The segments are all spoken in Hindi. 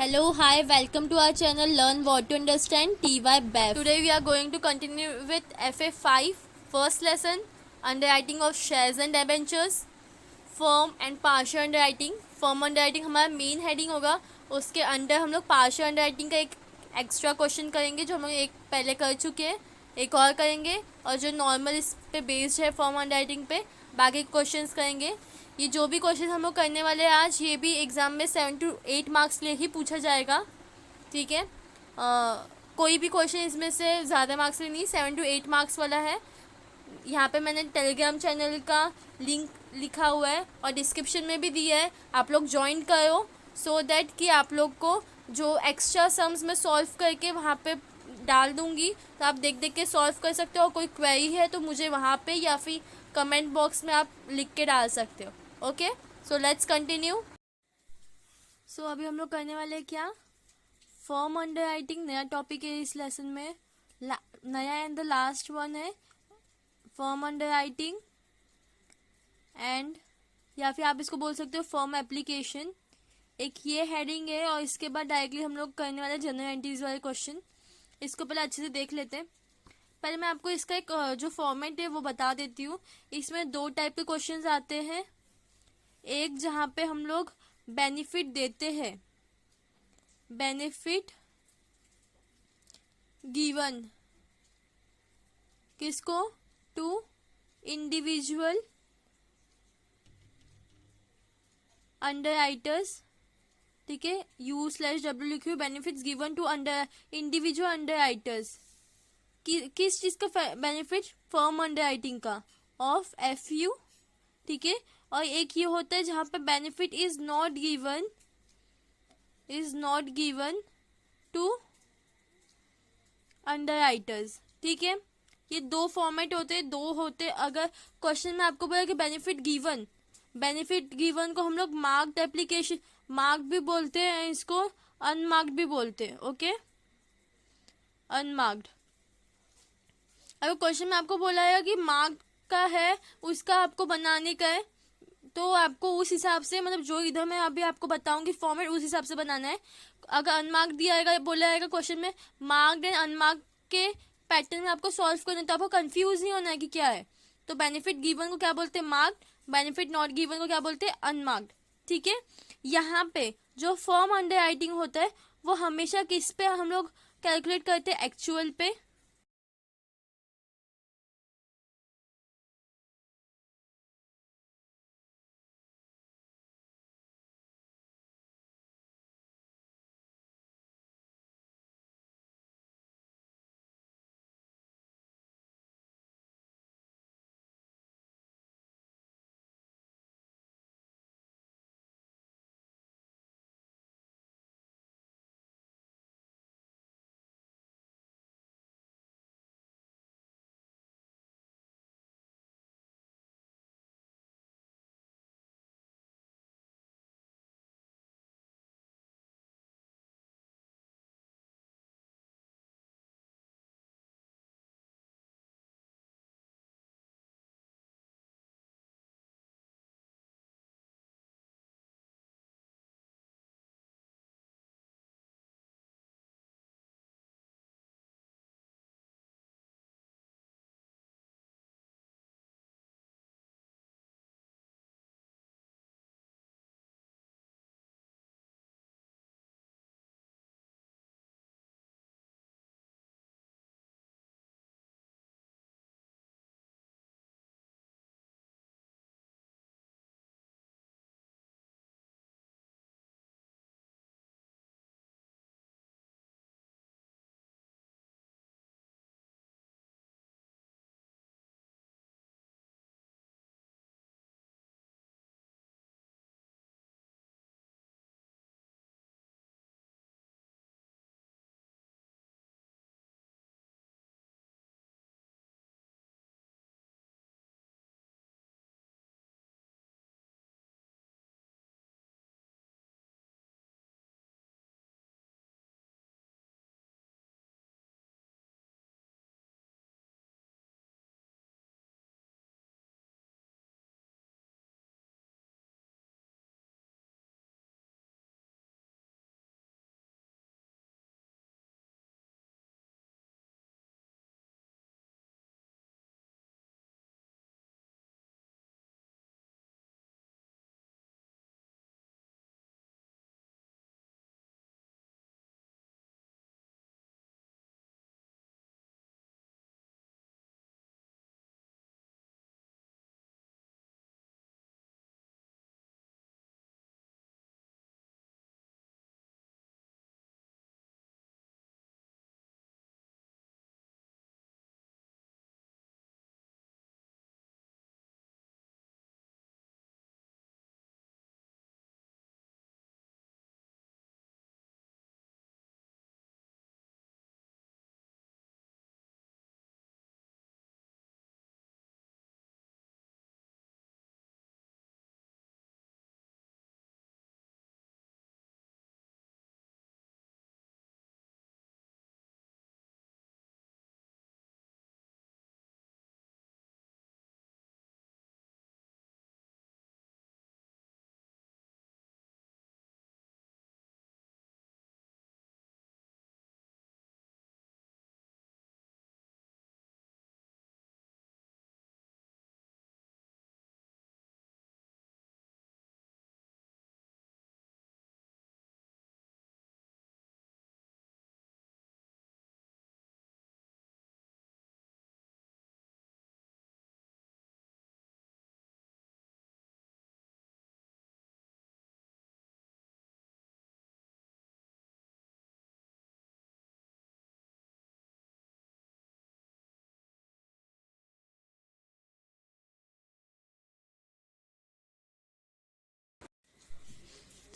Hello, hi, welcome to our channel Learn What to Understand TY BEF. Today we are going to continue with FA5, first lesson, underwriting of shares and debentures, firm and partial underwriting. Firm underwriting हमारा मेन हेडिंग होगा. उसके अंडर हम लोग पार्शियल अंडरराइटिंग का एक एक्स्ट्रा क्वेश्चन करेंगे जो हम लोग एक पहले कर चुके हैं, एक और करेंगे, और जो नॉर्मल इस पे बेस्ड है फर्म अंडरराइटिंग पे बाकी क्वेश्चंस करेंगे. ये जो भी क्वेश्चन हम लोग करने वाले हैं आज, ये भी एग्ज़ाम में 7 to 8 मार्क्स लिए ही पूछा जाएगा. ठीक है, कोई भी क्वेश्चन इसमें से ज़्यादा मार्क्स लिए नहीं, 7 to 8 मार्क्स वाला है. यहाँ पे मैंने टेलीग्राम चैनल का लिंक लिखा हुआ है और डिस्क्रिप्शन में भी दिया है, आप लोग ज्वाइन करो सो दैट कि आप लोग को जो एक्स्ट्रा सम्स मैं सॉल्व करके वहाँ पे डाल दूँगी तो आप देख देख के सॉल्व कर सकते हो. और कोई क्वेरी है तो मुझे वहाँ पे या फिर कमेंट बॉक्स में आप लिख के डाल सकते हो. Okay, so let's continue. So अभी हम लोग करने वाले हैं क्या, फर्म अंडरराइटिंग नया टॉपिक है इस लेसन में. नया एंड द लास्ट वन है फर्म अंडरराइटिंग एंड, या फिर आप इसको बोल सकते हो फर्म एप्लीकेशन. एक ये हेडिंग है और इसके बाद डायरेक्टली हम लोग करने वाले जनरल एंट्रीज वाले क्वेश्चन. इसको पहले अच्छे से देख लेते हैं. पहले मैं आपको इसका एक जो फॉर्मेट है वो बता देती हूँ. इसमें दो टाइप के क्वेश्चंस आते हैं. एक जहाँ पे हम लोग बेनिफिट देते हैं, बेनिफिट गिवन किसको, टू इंडिविजुअल अंडरराइटर्स. ठीक है, U/W लिखियो, benefits given to under individual underwriters. किस चीज का बेनिफिट, फर्म अंडरराइटिंग का, ऑफ FU. ठीक है, और एक ये होता है जहां पे benefit is not given to underwriters. ठीक है, ये दो फॉर्मेट होते हैं, दो होते. अगर क्वेश्चन में आपको बोला कि बेनिफिट गिवन को हम लोग मार्क्ड एप्लीकेशन, मार्क भी बोलते हैं इसको, अनमार्क्ड भी बोलते हैं. Okay, unmarked. अगर क्वेश्चन में आपको बोला है कि मार्क का है, उसका आपको बनाने का है, तो आपको उस हिसाब से, मतलब जो इधर मैं अभी आपको बताऊंगी फॉर्मेट, उस हिसाब से बनाना है. अगर अनमार्क दिया आएगा, बोला आएगा क्वेश्चन में मार्क्ड एंड अनमार्क के पैटर्न में आपको सॉल्व करना है, तो आपको कंफ्यूज नहीं होना है कि क्या है. तो बेनिफिट गिवन को क्या बोलते हैं, मार्क्ड. बेनिफिट नॉट गिवन को क्या बोलते हैं, अनमार्क्ड. ठीक है, यहाँ पे जो फर्म अंडर राइटिंग होता है वो हमेशा किस पे हम लोग कैलकुलेट करते हैं, एक्चुअल पे.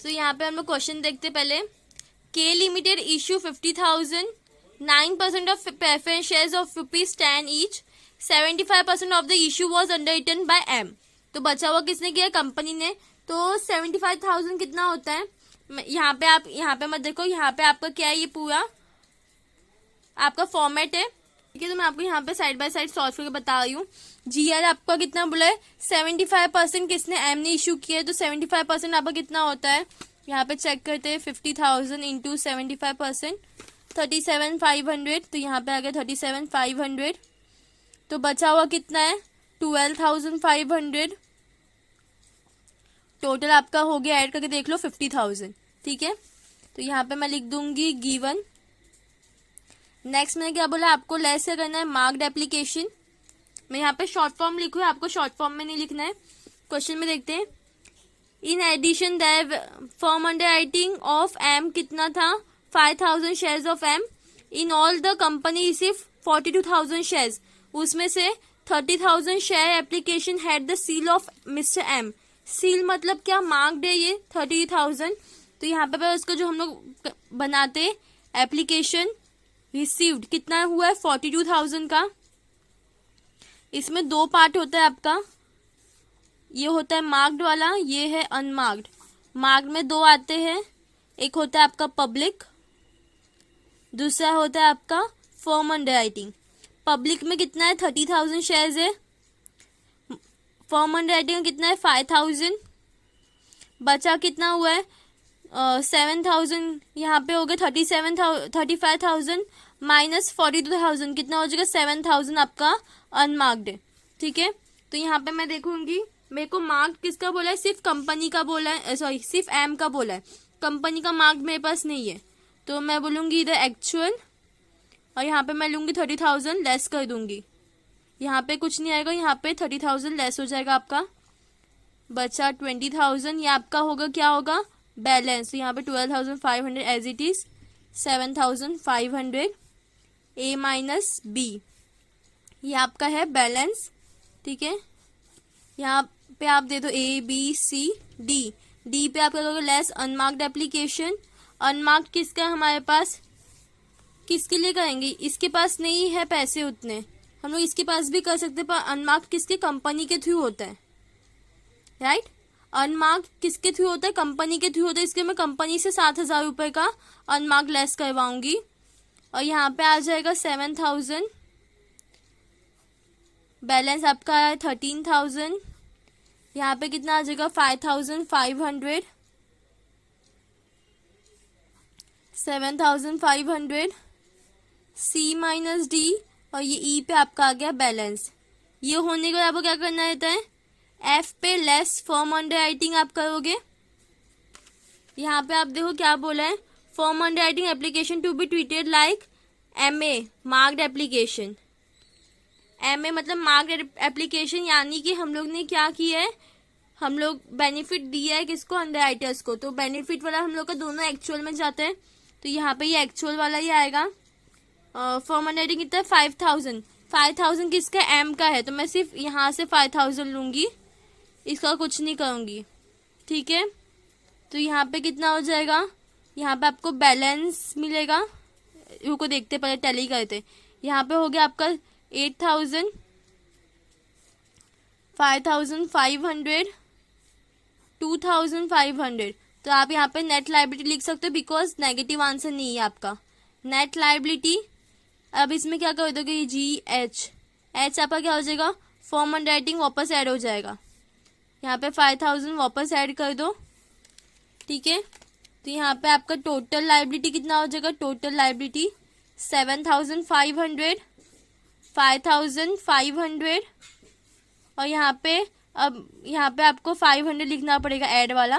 सो यहाँ पे हम लोग क्वेश्चन देखते पहले। K limited issue 50,000, 9% of preference shares of ₹10 each, 75% of the issue was underwritten by M. तो बचा हुआ किसने किया? कंपनी ने। तो 75,000 कितना होता है? यहाँ पे आप यहाँ पे मत देखो, यहाँ पे आपका क्या है, ये पूरा आपका फॉर्मेट है, ठीक है। तो मैं आपको यहाँ पे साइड बाय साइड सॉल्व करके बता रही हूँ। जीआर आपका कितना बोला है? 75% किसने? एम ने इशू किया है, तो 75% आपका कितना होता है? यहाँ पे चेक करते हैं। 50,000 इंटू 75%, 37,500। तो यहाँ पे आ गया 37,500। तो बचा हुआ कितना है? 12,500। टोटल आपका हो गया, ऐड करके देख लो, 50,000, ठीक है। तो यहाँ पे मैं लिख दूंगी गिवन। नेक्स्ट मैंने क्या बोला? आपको लेस करना है मार्क्ड एप्लीकेशन। मैं यहाँ पे शॉर्ट फॉर्म लिखूँ, आपको शॉर्ट फॉर्म में नहीं लिखना है। क्वेश्चन में देखते हैं। In addition the firm underwriting of M कितना था? 5,000 shares of M. In all the company receive 42,000 shares. उसमें से 30,000 share application had the seal of mister M. Seal मतलब क्या? मार्क्ड है ये 30,000। तो यहाँ पे उसका जो हम लोग बनाते एप्लीकेशन रिसीव्ड कितना हुआ है? 42,000 का। इसमें दो पार्ट होता है आपका, ये होता है मार्क्ड वाला, ये है अनमार्क्ड। मार्क्ड में दो आते हैं, एक होता है आपका पब्लिक, दूसरा होता है आपका फर्म अंडर राइटिंग। पब्लिक में कितना है? 30,000 शेयर्स है। फर्म अंडर राइटिंग में कितना है? 5,000। बचा कितना हुआ है? 7,000। यहाँ पे हो गया 35,000 माइनस 42,000, कितना हो जाएगा? 7,000 आपका अनमार्क्ड है, ठीक है। तो यहाँ पे मैं देखूंगी, मेरे को मार्क किसका बोला है? सिर्फ कंपनी का बोला है, सॉरी सिर्फ एम का बोला है। कंपनी का मार्क मेरे पास नहीं है, तो मैं बोलूंगी इधर एक्चुअल, और यहाँ पे मैं लूंगी 30,000, लेस कर दूंगी। यहाँ पे कुछ नहीं आएगा, यहाँ पे 30,000 लेस हो जाएगा आपका, बचा 20,000। ये आपका होगा, क्या होगा? बैलेंस। यहाँ पे 12,500 as it is, 7,500 A minus B, ये आपका है बैलेंस, ठीक है। यहाँ पे आप दे दो A B C D. D पे आप क्या करोगे? Less unmarked application. अनमार्क्ड किसका है हमारे पास? किसके लिए करेंगे? इसके पास नहीं है पैसे उतने, हम लोग इसके पास भी कर सकते, पर अनमार्क्ड किसके? कंपनी के थ्रू होता है, राइट। अनमार्क्ड किसके थ्रू होता है? कंपनी के थ्रू होता है। इसके मैं कंपनी से 7,000 रुपए का अनमार्क्ड लेस करवाऊंगी, और यहाँ पे आ जाएगा 7,000। बैलेंस आपका है 13,000। यहाँ पे कितना आ जाएगा? 5,500, 7,500 सी माइनस डी, और ये ई पे आपका आ गया बैलेंस। ये होने के बाद आपको क्या करना रहता है? एफ पे लेस फर्म अंडर राइटिंग आप करोगे। यहाँ पे आप देखो क्या बोला है? Firm underwriting application to be treated like M A marked application. M A मतलब मार्क्ड एप्लीकेशन, यानी कि हम लोग ने क्या किया है? हम लोग बेनिफिट दिया है किसको? अंडर राइटर्स को। तो बेनिफिट वाला हम लोग का दोनों एक्चुअल में जाते हैं, तो यहाँ पे ये एक्चुअल वाला ही आएगा। फर्म अंडर राइटिंग कितना है? 5,000। 5,000 किसका? एम का है, तो मैं सिर्फ यहाँ से 5,000 लूंगी, इसका कुछ नहीं करूंगी, ठीक है। तो यहाँ पे कितना हो जाएगा? यहाँ पे आपको बैलेंस मिलेगा, रुको देखते पहले टैली करते। यहाँ पे हो गया आपका 8,000, 5,500, 2,500। तो आप यहाँ पे नेट लायबिलिटी लिख सकते हो, बिकॉज नेगेटिव आंसर नहीं है आपका। नेट लायबिलिटी, अब इसमें क्या कर दोगे? जी एच, एच आपका क्या हो जाएगा? फर्म अंडर राइटिंग वापस ऐड हो जाएगा। यहाँ पे 5,000 वापस ऐड कर दो, ठीक है। तो यहाँ पे आपका टोटल लायबिलिटी कितना हो जाएगा? टोटल लायबिलिटी 7,500, 5,500, और यहाँ पे अब यहाँ पे आपको 500 लिखना पड़ेगा ऐड वाला,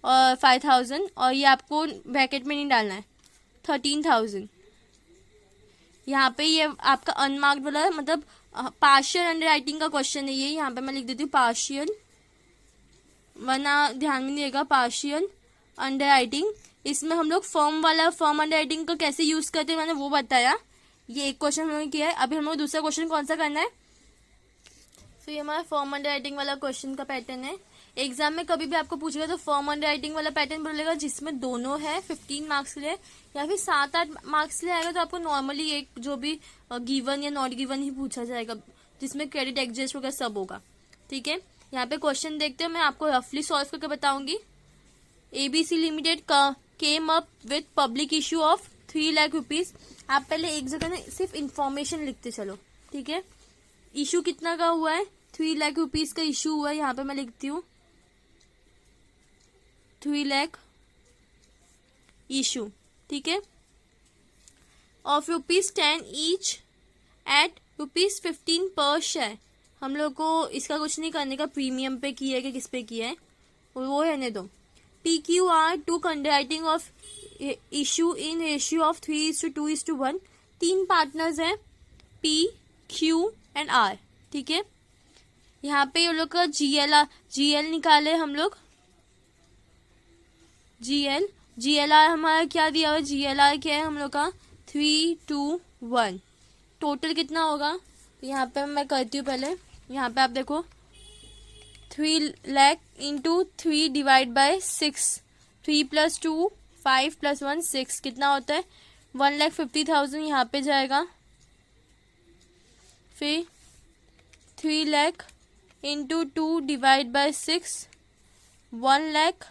और 5,000, और ये आपको ब्रैकेट में नहीं डालना है, 13,000। यहाँ पे ये आपका अनमार्क्ड वाला, मतलब पार्शियल अंडर राइटिंग का क्वेश्चन है ये। यहाँ पे मैं लिख देती हूँ पार्शियल, वरना ध्यान में नहीं रहेगा। पार्शियल अंडर राइटिंग, इसमें हम लोग फर्म वाला, फर्म अंडर राइटिंग को कैसे यूज करते हैं मैंने वो बताया। ये एक क्वेश्चन हम लोगों ने किया है। अभी हम लोग दूसरा क्वेश्चन कौन सा करना है? तो ये हमारा फर्म अंडर राइटिंग वाला क्वेश्चन का पैटर्न है। एग्जाम में कभी भी आपको पूछेगा तो फॉर्म अंडर राइटिंग वाला पैटर्न बोलेगा जिसमें दोनों है 15 मार्क्स के लिए, या फिर 7-8 मार्क्स के लिए आएगा तो आपको नॉर्मली एक जो भी गिवन या नॉट गिवन ही पूछा जाएगा, जिसमें क्रेडिट एडजस्ट वगैरह सब होगा। ठीक है, यहाँ पे क्वेश्चन देखते हो, मैं आपको रफली सॉल्व करके बताऊंगी। ABC limited came up with public issue of 3 lakh rupees. आप पहले एक जगह ना सिर्फ इंफॉर्मेशन लिखते चलो। ठीक है, इशू कितना का हुआ है, 3 लाख रुपीज का इशू हुआ है। यहाँ पे मैं लिखती हूँ 3 लाख इशू। ठीक है, ऑफ ₹10 ईच एट ₹15 पर शेयर। हम लोग को इसका कुछ नहीं करने का, प्रीमियम पे किया है कि किस पे किया है वो रहने दो। PQR took underwriting of issue in ratio of 3:2:1। 3 partners हैं, P, Q एंड R। ठीक है, यहाँ पे ये लोग का GL निकाले हम लोग। GLR हमारा क्या दिया हुआ है, GLR क्या है हम लोग का 3:2:1। टोटल कितना होगा, तो यहाँ पे मैं करती हूँ पहले। यहाँ पे आप देखो 3 लाख इंटू 3 डिवाइड बाय 6, 3 + 2 5 + 1 6, कितना होता है 1,50,000 यहाँ पे जाएगा। फिर 3 lakh into 2 divide bye 6 1 lakh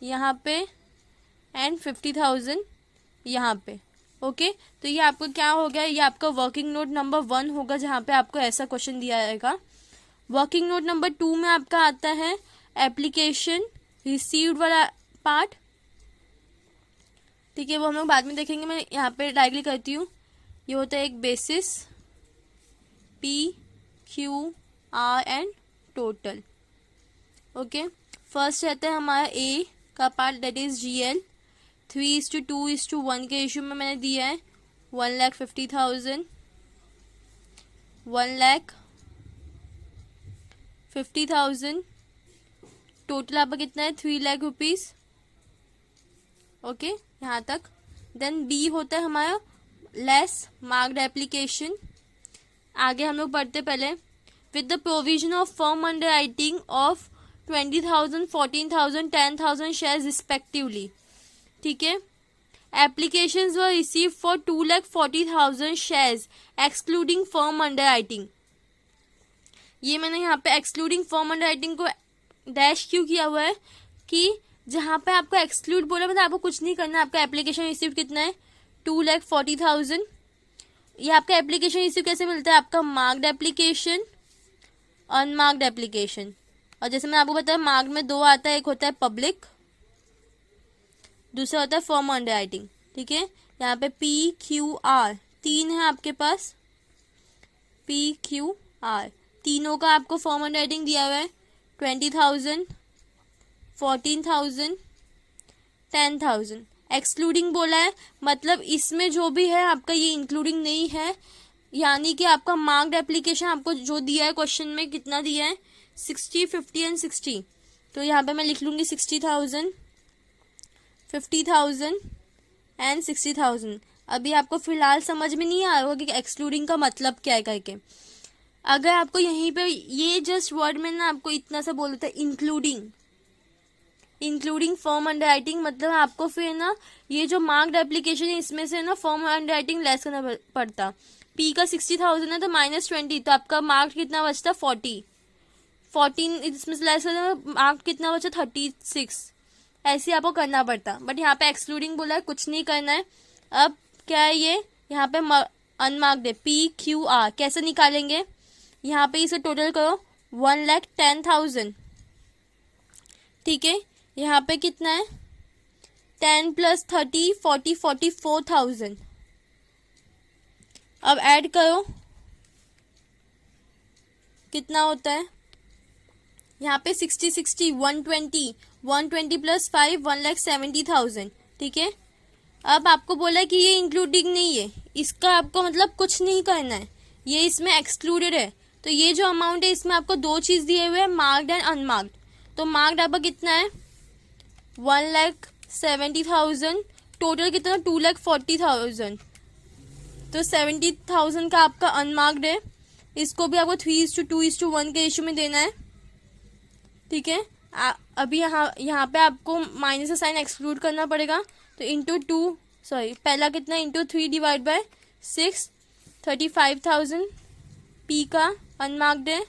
यहाँ पे एंड 50,000 यहाँ पे। ओके, तो ये आपको क्या हो गया, ये आपका वर्किंग नोट नंबर 1 होगा, जहाँ पे आपको ऐसा क्वेश्चन दिया जाएगा। वर्किंग नोट नंबर 2 में आपका आता है एप्लीकेशन रिसीव्ड वाला पार्ट। ठीक है, वो हम लोग बाद में देखेंगे, मैं यहाँ पे डायरेक्टली करती हूँ। ये होता है एक basis, PQR and total. Okay, first रहता है हमारा A का पार्ट, दैट इज GL। 3:2:1 के इशू में मैंने दिया है 1,50,000, 1,50,000। टोटल आपका कितना है 3 लाख रुपीज। ओके, यहाँ तक। देन B होता है हमारा लेस मार्क्ड एप्लीकेशन। आगे हम लोग पढ़ते पहले, with the provision of firm underwriting of 20,000, 14,000, 10,000 shares respectively. ठीक है, applications were receive for 2,40,000 shares excluding firm under writing. ये मैंने यहाँ पे एक्सक्लूडिंग फर्म अंडर राइटिंग को डैश क्यों किया हुआ है कि जहाँ पे आपको एक्सक्लूड बोला मतलब आपको कुछ नहीं करना। आपका एप्लीकेशन रिसीव कितना है 2,40,000। ये आपका एप्लीकेशन रिसीव कैसे मिलता है, आपका मार्क्ड एप्लीकेशन, अनमार्क्ड एप्लीकेशन। और जैसे मैंने आपको बताया मार्क्ड में 2 आता है, एक होता है पब्लिक, दूसरा होता है फर्म अंडर राइटिंग। ठीक है, यहाँ पे PQR 3 है आपके पास, PQR तीनों का आपको फर्म अंडर राइटिंग दिया हुआ है 20,000, 14,000, 10,000। एक्सक्लूडिंग बोला है, मतलब इसमें जो भी है आपका ये इंक्लूडिंग नहीं है, यानी कि आपका मार्क्ड एप्लीकेशन आपको जो दिया है क्वेश्चन में कितना दिया है 60, 50 एंड 60। तो यहाँ पे मैं लिख लूंगी 60,000, 50,000 एंड 60,000। अभी आपको फिलहाल समझ में नहीं आ रहा होगा कि एक्सक्लूडिंग का मतलब क्या है करके। अगर आपको यहीं पे ये जस्ट वर्ड में ना आपको इतना सा बोल देता है इंक्लूडिंग फर्म अंडर राइटिंग, मतलब आपको फिर ना ये जो मार्क्ड एप्लीकेशन है इसमें से ना फर्म अंडर राइटिंग लेस करना पड़ता। P का 60,000 है तो -20, तो आपका मार्क्स कितना बचता 40, 14 इसमें से लेस करना, मार्क्स कितना बचा 36। ऐसे आपको करना पड़ता, बट यहाँ पे एक्सक्लूडिंग बोला है, कुछ नहीं करना है। अब क्या है ये, यहाँ पे अनमार्क्ड है PQR, कैसे निकालेंगे, यहाँ पे इसे टोटल करो 1,10,000। ठीक है, यहाँ पे कितना है 10 + 30 40 44,000। अब ऐड करो कितना होता है, यहाँ पे 60 60 120 120 + 5 1,70,000। ठीक है, अब आपको बोला है कि ये इंक्लूडिंग नहीं है, इसका आपको मतलब कुछ नहीं करना है, ये इसमें एक्सक्लूडेड है। तो ये जो अमाउंट है इसमें आपको 2 चीज दिए हुए हैं, मार्क्ड एंड अनमार्क्ड। तो मार्क्ड आपका कितना है 1,70,000, टोटल कितना 2,40,000, तो 70,000 का आपका अनमार्क्ड है। इसको भी आपको 3:2:1 के इशू में देना है। ठीक है। अभी यहाँ पे आपको माइनस का साइन एक्सक्लूड करना पड़ेगा, तो इंटू टू, सॉरी पहला कितना, इंटू 3 डिवाइड बाय 6, 35,000 पी का अनमार्क्ड है।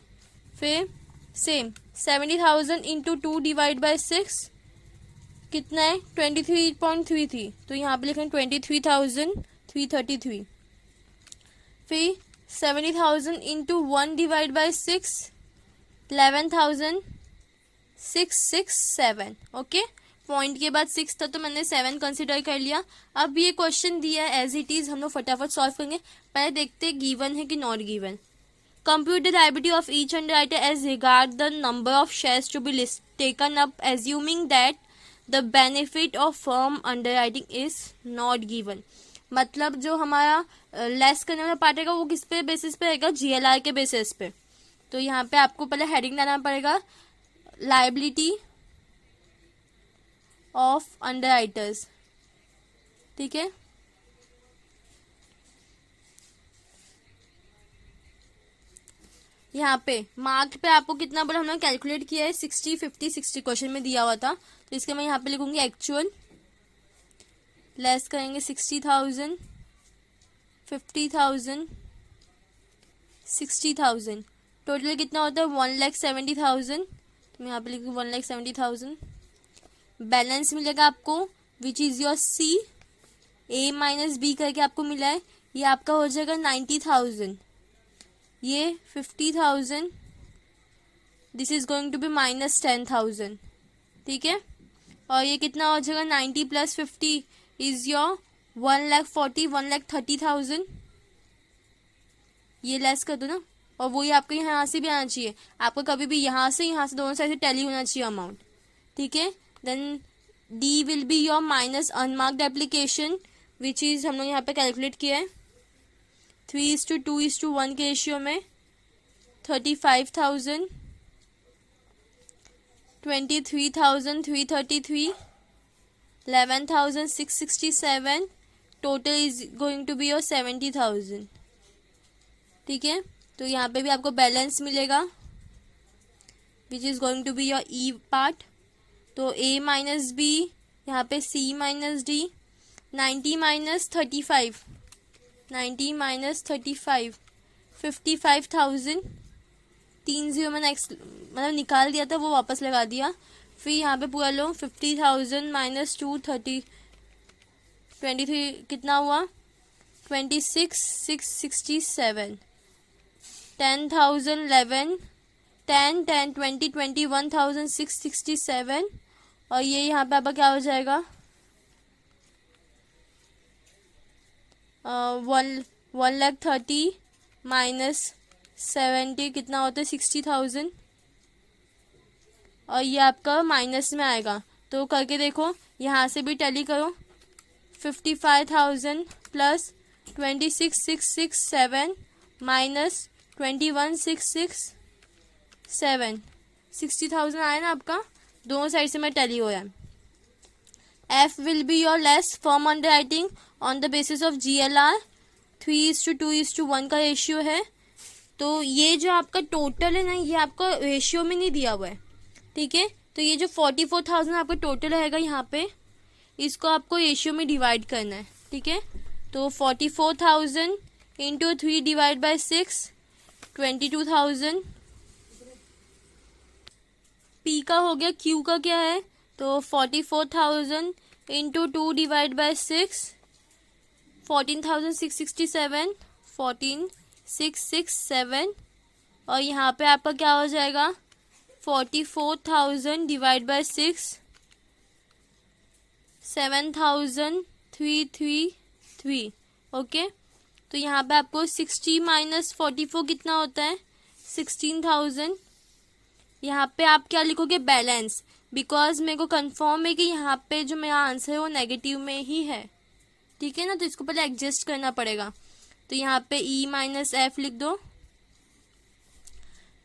फिर सेम 70,000 इंटू 2 डिवाइड बाय 6 कितना है, 23.33, तो यहाँ पे लिखें 23,333। फिर 70,000 into 1 divide by 6, 11,667। Okay, point के बाद 6 था तो मैंने 7 कंसिडर कर लिया। अब ये क्वेश्चन दिया है एज इट इज, हम लोग फटाफट सॉल्व करेंगे। पहले देखते हैं गिवन है कि not given. Compute the liability of each underwriter as regard the number of shares to be list taken up assuming that the benefit of firm underwriting is not given. मतलब जो हमारा लेस करने वाला पार्ट रहेगा वो किस पे बेसिस पे रहेगा, जीएलआर के बेसिस पे। तो यहाँ पे आपको पहले हेडिंग डालना पड़ेगा, लायबिलिटी ऑफ अंडरराइटर्स। ठीक है, यहाँ पे मार्क पे आपको कितना बोला हमने कैलकुलेट किया है, 60, 50, 60 क्वेश्चन में दिया हुआ था। तो इसके मैं यहाँ पे लिखूंगी एक्चुअल, लेस करेंगे 60,000, 50,000, 60,000, टोटल कितना होता है 1,70,000। तो मैं यहाँ पे लिखूंगी 1,70,000। बैलेंस मिलेगा आपको which is your C, A minus B करके आपको मिला है, ये आपका हो जाएगा 90,000, ये 50,000, this is going to be minus 10,000। ठीक है, और ये कितना हो जाएगा 90 प्लस 50 इज योर 1,40,000, 1,30,000। ये लेस कर दो ना, और वही आपको यहाँ से भी आना चाहिए, आपको कभी भी यहाँ से दोनों साइड से टैली होना चाहिए अमाउंट। ठीक है, then D will be your minus unmarked application which is हम लोग यहाँ पे कैलकुलेट किया है 3:2:1 के रेशियो में 35,000, 23,333, 11,667, total is going to be your 70,000। ठीक है, तो यहाँ पे भी आपको बैलेंस मिलेगा which is going to be your E part. तो ए माइनस बी, यहाँ पे C minus D, 90 minus 35, 90 minus 35, 55,000, 3 0 मैंने मतलब निकाल दिया था वो वापस लगा दिया। फिर यहाँ पे पूरा लो 50,000 माइनस 230, 23 कितना हुआ 26,667, 10,000, 11, 10, 10, 20, 21,667, और ये यहाँ पे आपका क्या हो जाएगा 1,30,000 माइनस 70 कितना होता है 60,000, और ये आपका माइनस में आएगा। तो करके देखो, यहाँ से भी टैली करो, 55,000 प्लस 26,667 माइनस 21,667, 60,000 आया ना आपका, दोनों साइड से मैं टैली हो रहा है। F will be your less firm underwriting on the basis of GLR, 3:2:1 का रेशियो है। तो ये जो आपका टोटल है ना, ये आपका रेशियो में नहीं दिया हुआ है। ठीक है, तो ये जो 44,000 आपका टोटल रहेगा यहाँ पे, इसको आपको रेशियो में डिवाइड करना है। ठीक है, तो 44,000 इंटू 3 डिवाइड बाय 6, 22,000, पी का हो गया, क्यू का क्या है, तो 44,000 इंटू 2 डिवाइड बाय 6, 14,667, 14,667, और यहाँ पे आपका क्या हो जाएगा 44,000 डिवाइड बाय 6, 7,333। ओके, तो यहाँ पे आपको 60 माइनस 44 कितना होता है 16,000। यहाँ पे आप क्या लिखोगे बैलेंस, बिकॉज मेरे को कंफर्म है कि यहाँ पे जो मेरा आंसर है वो नेगेटिव में ही है। ठीक है ना, तो इसको पहले एडजस्ट करना पड़ेगा। तो यहाँ पे ई माइनस एफ लिख दो,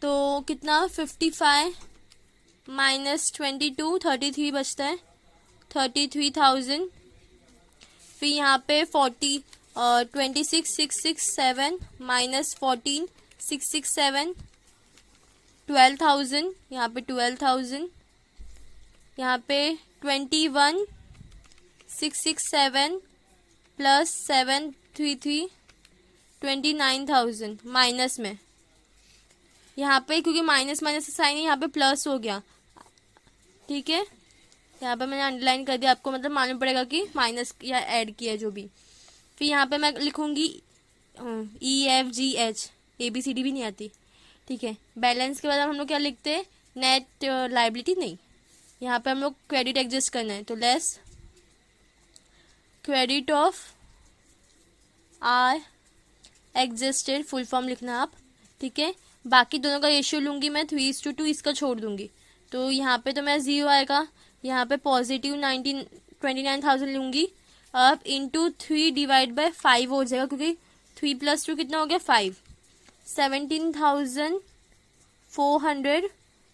तो कितना 55 माइनस 22, 33 बचता है 33,000। फिर यहाँ पे 26,667 माइनस 14,667, 12,000, यहाँ पे 12,000, यहाँ पे 21,667 प्लस 733 29,000 माइनस में। यहाँ पे क्योंकि माइनस माइनस साइन है, यहाँ पे प्लस हो गया, ठीक है। यहाँ पे मैंने अंडरलाइन कर दिया, आपको मतलब मालूम पड़ेगा कि माइनस या ऐड किया जो भी। फिर यहाँ पे मैं लिखूंगी EFGH, ABCD भी नहीं आती, ठीक है। बैलेंस के बाद हम लोग क्या लिखते हैं, नेट लाइबिलिटी नहीं, यहाँ पे हम लोग क्रेडिट एडजस्ट करना है, तो less credit of R adjusted, full form लिखना आप, ठीक है। बाकी दोनों का रेशियो लूंगी मैं 3:2, इसका छोड़ दूंगी, तो यहाँ पे तो मेरा 0 आएगा, यहाँ पे पॉजिटिव 29,000 लूंगी। अब इंटू 3 डिवाइड बाय 5 हो जाएगा, क्योंकि 3 + 2 कितना हो गया 5, 17,400,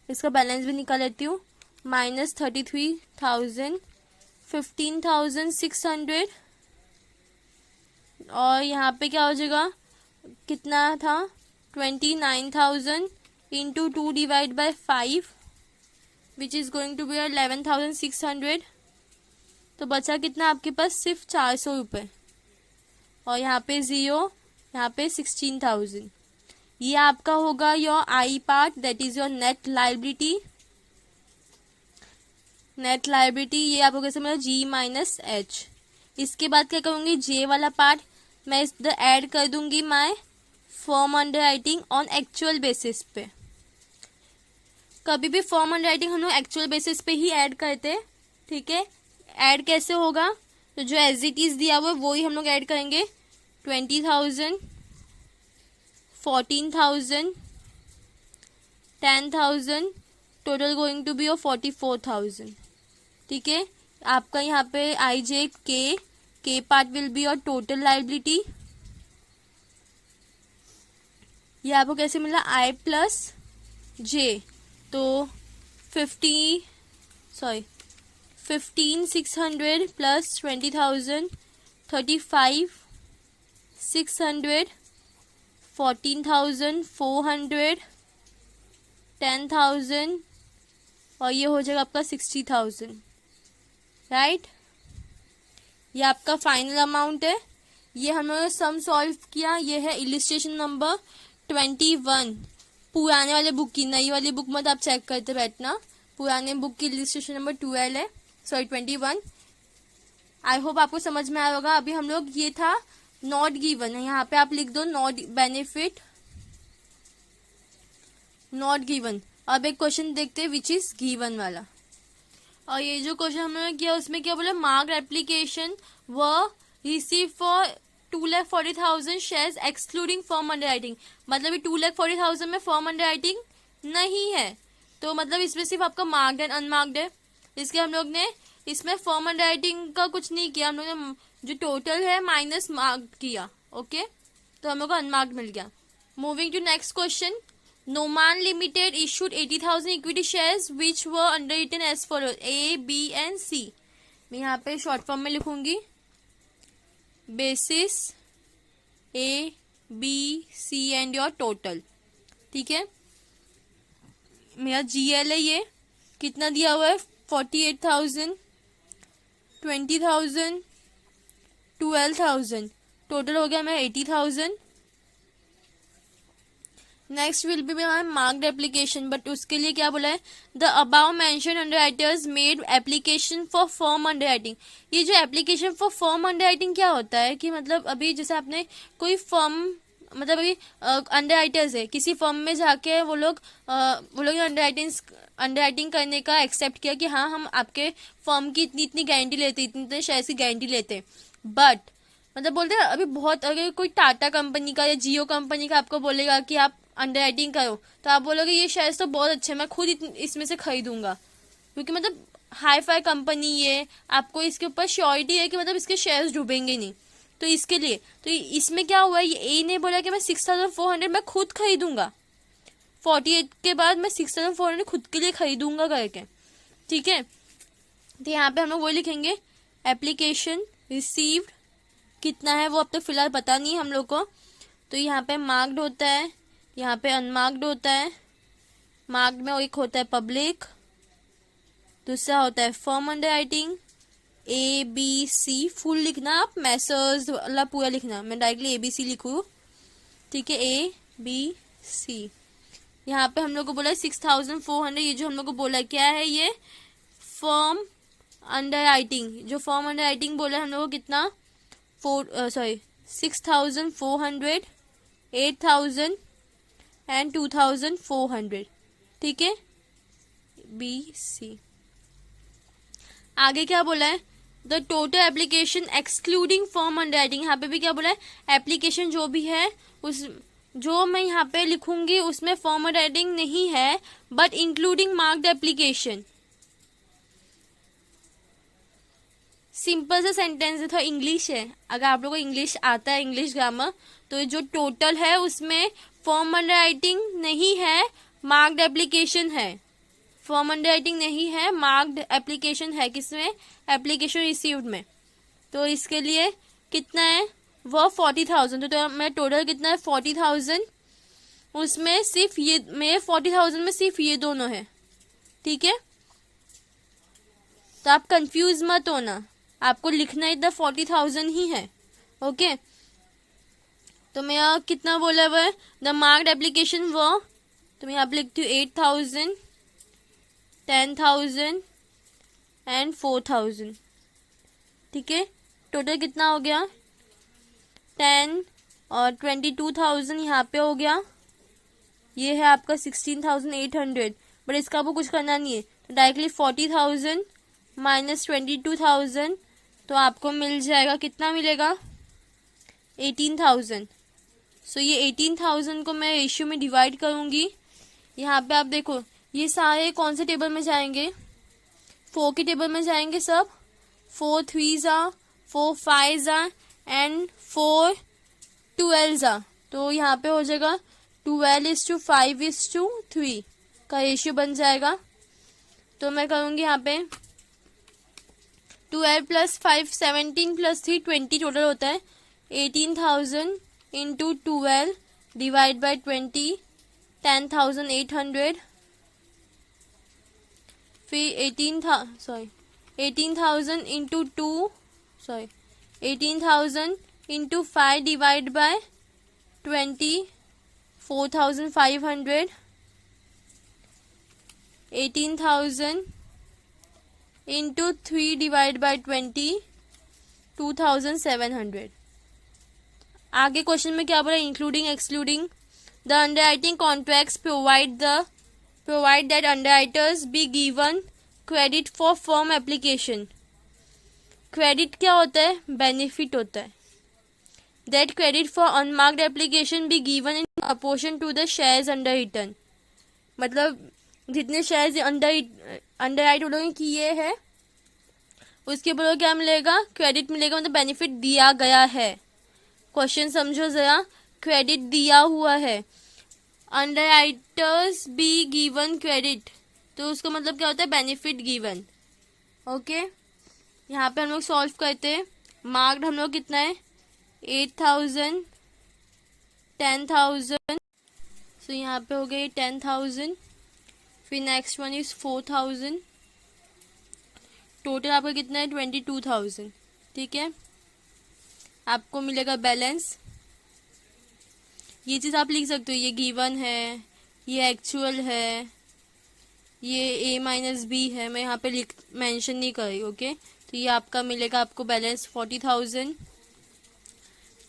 इसका बैलेंस भी निकाल लेती हूँ, माइनस 33,000, 15,600, और यहाँ पे क्या हो जाएगा, कितना था 29,000 into 2 divide by 5 which is going to be 11,600। तो बचा कितना आपके पास, सिर्फ 400 रुपये, और यहाँ पे 0, यहाँ पे 16,000। ये आपका होगा your I part, that is your net liability. Net liability ये आपको कैसे मिला, G-H। इसके बाद क्या करूँगी, जे वाला पार्ट मैं इस ऐड कर दूंगी my form under writing on actual basis पे। कभी भी फॉर्म अंडर राइटिंग हम लोग एक्चुअल बेसिस पे ही ऐड करते हैं, ठीक है। ऐड कैसे होगा, तो जो एज इट इज दिया हुआ है वो ही हम लोग ऐड करेंगे, 20,000, 14,000, 10,000, टोटल गोइंग टू बी 44,000, ठीक है। आपका यहाँ पे IJ के part will be your total liability. ये आपको कैसे मिला, I + J, तो 15,600 प्लस 20,000, 35,600, 14,400, 10,000, और ये हो जाएगा आपका 60,000, राइट। ये आपका फाइनल अमाउंट है। ये हम लोगों ने सम सॉल्व किया, ये है इलिस्ट्रेशन नंबर 21। पुराने वाले बुक की, नई वाली बुक मत आप चेक करते बैठना, पुराने बुक की इलिस्ट्रेशन नंबर 12 है, सॉरी 21। आई होप आपको समझ में आया होगा। अभी हम लोग, ये था नॉट गिवन है, यहाँ पे आप लिख दो नॉट बेनिफिट नॉट गिवन। अब एक क्वेश्चन देखते हैं विच इज गिवन वाला, और ये जो क्वेश्चन हमने किया उसमें क्या बोला, मार्क्ड एप्लीकेशन व receive for 2,40,000 shares excluding form under writing. मतलब 2,40,000 में फॉर्म अंडर राइटिंग नहीं है, तो मतलब इसमें सिर्फ आपका मार्क्ड एंड अनमार्क्ड है। इसके हम लोग ने इसमें फॉर्म अंडर राइटिंग का कुछ नहीं किया, हम लोग ने जो टोटल है माइनस मार्क किया, ओके, तो हम लोग को अनमार्क्ड मिल गया। Moving to next question, Noman Limited issued 80,000 equity shares which were underwritten as follows, A, B and C। मैं यहाँ पे शॉर्ट फॉर्म में लिखूंगी, basis A, B, C and your total, ठीक है। मेरा GL है, ये कितना दिया हुआ है, 48,000, 20,000, 12,000, टोटल हो गया मेरा 80,000। Next will be my marked application, but उसके लिए क्या बोला है, the above mention under writers made application for form under writing. ये जो application for form under writing क्या होता है कि मतलब अभी जैसे आपने कोई फॉर्म, मतलब अभी अंडर राइटर्स है, किसी फॉर्म में जाके वो लोग अंडर राइटिंग करने का एक्सेप्ट किया कि हाँ हम आपके फॉर्म की इतनी इतनी गारंटी लेते, इतने शेयर की गारंटी लेते, बट मतलब बोलते हैं अभी बहुत, अगर कोई टाटा कंपनी का या जियो कंपनी का आपको बोलेगा कि आप अंडर राइटिंग करो, तो आप बोलोगे ये शेयर्स तो बहुत अच्छे, मैं खुद इसमें से खरीदूंगा, क्योंकि मतलब हाई फाई कंपनी, ये आपको इसके ऊपर श्योरिटी है कि मतलब इसके शेयर्स डूबेंगे नहीं, तो इसके लिए। तो इसमें क्या हुआ है, ये ए ने बोला कि मैं 6,400 मैं खुद खरीदूंगा, 48 के बाद मैं 6,400 खुद के लिए खरीदूंगा करके, ठीक है। तो यहाँ पे हम लोग वही लिखेंगे, एप्लीकेशन रिसीव्ड कितना है वो अब तो फिलहाल पता नहीं हम लोग को, तो यहाँ पे मार्क्ड होता है, यहाँ पे अनमार्क्ड होता है, मार्क्ड में एक होता है पब्लिक, दूसरा होता है firm under writing, ABC full लिखना, आप मैसर्स वाला पूरा लिखना, मैं डायरेक्टली ABC लिखूँ, ठीक है, ABC। यहाँ पे हम लोग को बोला है 6400, ये जो हम लोग को बोला है क्या है, ये फर्म अंडर राइटिंग, जो फर्म अंडर राइटिंग बोला है हम लोग को कितना 6400, 8000 एंड 2400, ठीक है, BC। आगे क्या बोला है, the total application excluding firm under writing, यहाँ पे भी क्या बोला है, एप्लीकेशन जो भी है उस जो मैं यहाँ पे लिखूंगी उसमें फर्म अंडर राइटिंग नहीं है, but including marked application. Simple सा सेंटेंस है, थोड़ा इंग्लिश है, अगर आप लोगों को इंग्लिश आता है, इंग्लिश ग्रामर, तो जो टोटल है उसमें फर्म अंडर राइटिंग नहीं है, मार्क्ड एप्लीकेशन है। फर्म अंडर राइटिंग नहीं है, मार्क्ड एप्लीकेशन है, किसमें, एप्लीकेशन रिसीव्ड में। तो इसके लिए कितना है, वो 40,000, तो मेरा टोटल कितना है 40,000, उसमें सिर्फ ये, मेरे 40,000 में सिर्फ ये दोनों है, ठीक है। तो आप कंफ्यूज मत होना, आपको लिखना इतना 40,000 ही है, ओके। तो मेरा कितना बोला हुआ है, द मार्क्ड एप्लीकेशन वो, तो मैं यहाँ पे लिखती हूँ 8,000, 10,000 एंड 4,000, ठीक है। टोटल कितना हो गया 10 और 22,000 यहाँ पे हो गया, ये है आपका 16,800, बट इसका आपको कुछ करना नहीं है, तो डायरेक्टली 40,000 माइनस 22,000, तो आपको मिल जाएगा, कितना मिलेगा 18,000। सो ये 18,000 को मैं रेशियो में डिवाइड करूंगी। यहाँ पे आप देखो ये सारे कौन से टेबल में जाएंगे, 4 के टेबल में जाएंगे सब, 4 3s are, 4 5s are and 4 12s are। तो यहाँ पे हो जाएगा 12:5:3 का रेशियो बन जाएगा। तो मैं करूँगी यहाँ पे 12 + 5 17 + 3 20 टोटल होता है 18,000 इंटू 12 डिवाइड बाई 20 10,800, फिर 18,000 into 18,000 into 5 divide by 20 4,500, 18,000 into 3 divide by 20 2,700। आगे क्वेश्चन में क्या बोला, including excluding, the underwriting contracts provide that underwriters be given credit for firm application. Credit क्या होता है, बेनिफिट होता है। That credit for unmarked application be given in apportion to the shares underwritten, मतलब जितने शेयर्स अंडरराइट उन्होंने किए हैं उसके ऊपर क्या मिलेगा, क्रेडिट मिलेगा, मतलब बेनिफिट दिया गया है। क्वेश्चन समझो जरा, क्रेडिट दिया हुआ है, अंडरराइटर्स बी गिवन क्रेडिट, तो उसका मतलब क्या होता है, बेनिफिट गिवन, ओके। यहाँ पे हम लोग सॉल्व करते हैं। मार्क्ड हम लोग कितना है 8,000 10,000, सो यहाँ पे हो गई 10,000, फिर नेक्स्ट वन इज 4,000, टोटल आपका कितना है 22,000, ठीक है। आपको मिलेगा बैलेंस, ये चीज़ आप लिख सकते हो, ये गिवन है, ये एक्चुअल है, ये A-B है, मैं यहाँ पे मेंशन नहीं कर रही, ओके। तो ये आपका मिलेगा, आपको बैलेंस 40,000,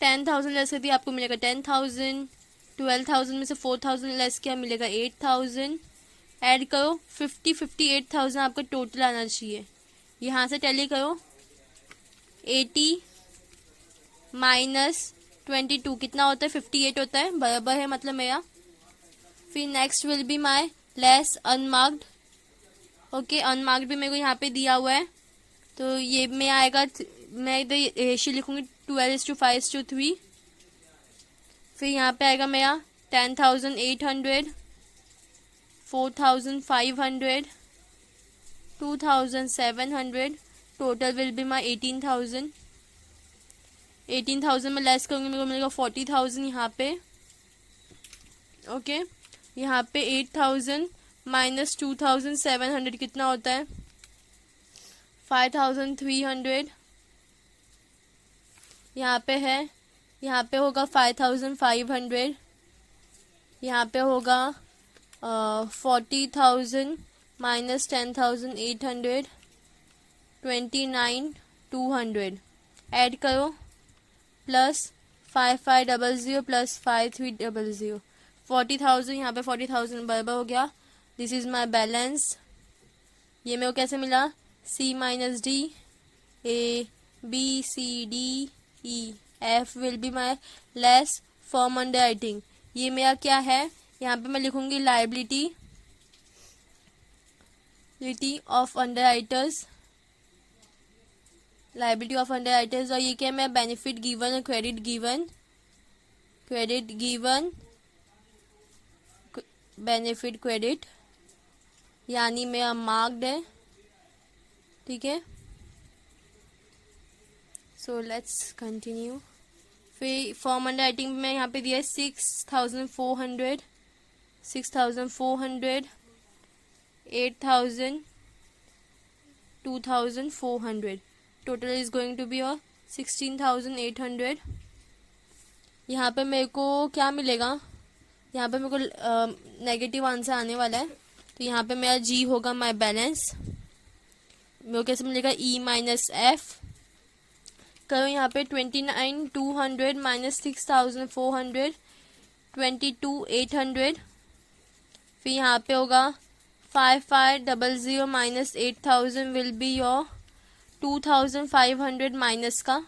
10,000 लेस कर दिया आपको मिलेगा 10,000, 12,000 में से 4,000 लेस किया मिलेगा 8,000, ऐड करो 58,000 आपका टोटल आना चाहिए। यहाँ से टैली करो 80 माइनस 22 कितना होता है 58 होता है, बराबर है मतलब मेरा। फिर next will be my less unmarked, okay. Unmarked भी मेरे को यहाँ पे दिया हुआ है, तो ये में आएगा, मैं इधर रेशियो लिखूंगी 12:5:3, फिर यहाँ पे आएगा मेरा 10,800, 4,500, 2,700, टोटल विल बी माई 18,000। 18,000 में लेस करूँगी मेरे को मिलेगा 40,000 यहाँ पे, ओके। यहाँ पे 8,000 माइनस 2700 कितना होता है? 5300। यहाँ पे है, यहाँ पे होगा 5500, यहाँ पे होगा 40,000 माइनस 10,800, 29,200 ऐड करो, प्लस 5500 प्लस 5300, 40,000, यहाँ पे 40,000 बराबर हो गया। This is my balance. ये मेरे को कैसे मिला? C minus D, A B C D E F will be my less firm under writing. ये मेरा क्या है? यहाँ पे मैं लिखूंगी liability of under writers, liability of under writers. और ये क्या है? मैं बेनिफिट गिवन और क्रेडिट गिवन, बेनिफिट क्रेडिट, यानी मेरा मार्क्ड है। ठीक है, सो लेट्स कंटिन्यू। फिर फॉर्म अंडर राइटिंग में यहाँ पे दिया है 6,400, 8,000, 2,400, total is going to be 16,800। यहाँ पे मेरे को क्या मिलेगा? यहाँ पे मेरे को नेगेटिव आंसर आने वाला है, तो यहाँ पे मेरा G होगा माई बैलेंस। मेरे को कैसे मिलेगा? E माइनस F करो। यहाँ पे 29,200 माइनस 6,400, 22,800। फिर यहाँ पे होगा 5500 minus 8,000 will be your 2,500 minus का।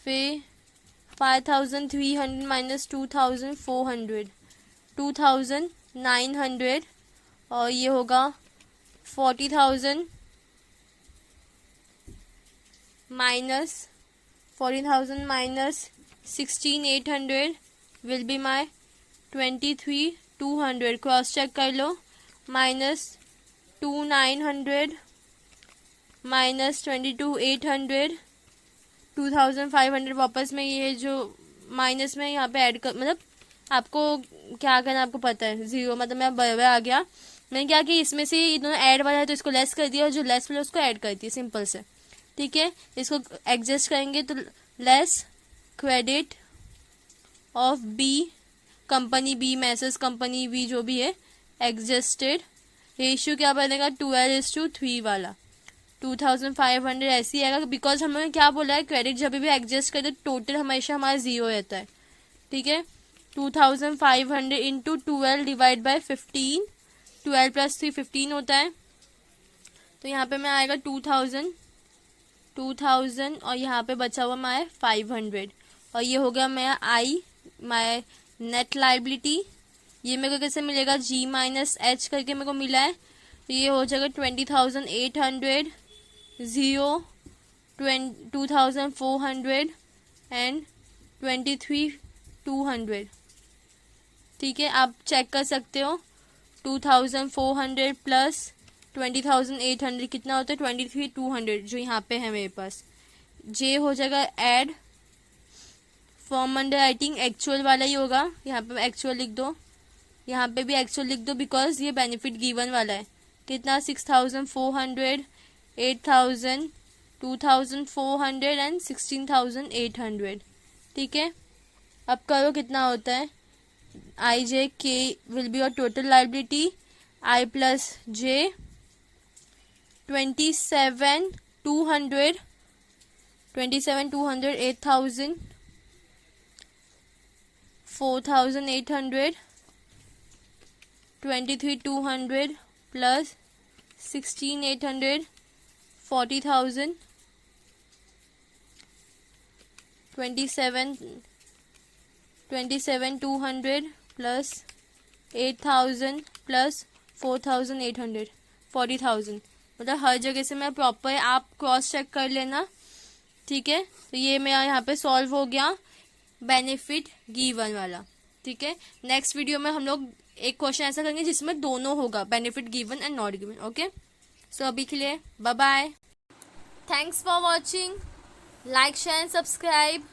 फिर 5,300 माइनस 2,400, 2,900। और ये होगा 40,000 minus 16,800 will be my 23,200। Cross check कर लो। माइनस 2,900 माइनस 22,800, 2,500 वापस में। ये जो माइनस में यहाँ पे ऐड कर, मतलब आपको क्या करना आपको पता है, जीरो मतलब मेरा बराबर आ गया। मैंने क्या कि इसमें से ये दोनों ऐड वाला है तो इसको लेस कर दिया, और जो लेस वाला उसको ऐड कर दिया, सिंपल से। ठीक है, इसको एडजस्ट करेंगे तो less credit of B, company B, message company B जो भी है, एडजस्टेड। रेशियो क्या बनेगा? 12:3 वाला, 2,500 ऐसे ही आएगा, बिकॉज हम लोगों ने क्या बोला है, क्रेडिट जब भी एडजस्ट करते टोटल हमेशा हमारा जीरो रहता है। ठीक है, 2,500 इंटू 12 डिवाइड बाई 15, 12 प्लस 3 15 होता है। तो यहाँ पे मैं आएगा 2,000 और यहाँ पे बचा हुआ मैं 500, और ये हो गया मेरा आई माई नेट लाइबिलिटी। ये मेरे को कैसे मिलेगा? G माइनस H करके मेरे को मिला है, तो ये हो जाएगा 20,800, 0, 2,400 एंड 23,200। ठीक है, आप चेक कर सकते हो। 2,400 प्लस 20,800 कितना होता है? 23,200 जो यहाँ पे है मेरे पास। J हो जाएगा add, form under writing actual वाला ही होगा, यहाँ पे एक्चुअल लिख दो, यहाँ पे भी एक्चुअल लिख दो, बिकॉज ये बेनिफिट गिवन वाला है। कितना? 6,400, 8,000, 2,400 एंड 16,800। ठीक है, अब करो कितना होता है। आई जे के will be your total liability, I plus J 27,200, 8,000, 4,800, 23,200 plus 16,800, 40,000, 27,200 plus 8,000 plus 4,800, 40,000। मतलब हर जगह से मैं प्रॉपर, आप क्रॉस चेक कर लेना। ठीक है, तो ये मेरा यहाँ पे सॉल्व हो गया बेनिफिट गिवन वाला। ठीक है, नेक्स्ट वीडियो में हम लोग एक क्वेश्चन ऐसा करेंगे जिसमें दोनों होगा, benefit given and not given. Okay, so अभी के लिए bye bye. Thanks for watching, like share and subscribe.